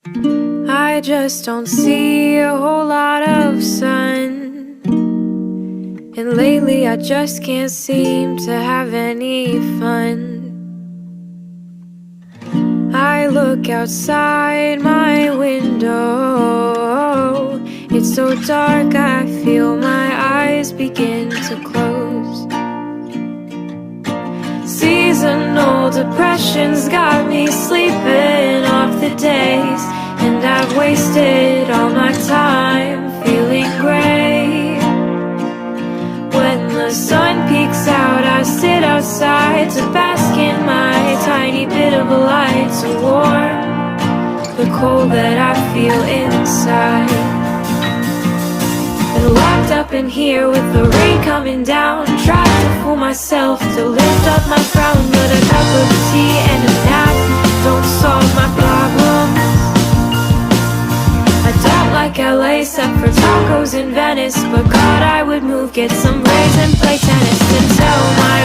I just don't see a whole lot of sun, and lately I just can't seem to have any fun. I look outside my window, it's so dark I feel my eyes begin to close. Seasonal depression's got me sleeping off the days, and I've wasted all my time feeling gray. When the sun peeks out, I sit outside to bask in my tiny bit of light, to warm the cold that I feel inside. Been locked up in here with the rain coming down, tried to fool myself to lift up my frown, but a cup of tea and a nap don't solve my problems. I don't like LA except for tacos in Venice, but God, I would move, get some braids and play tennis, and tell my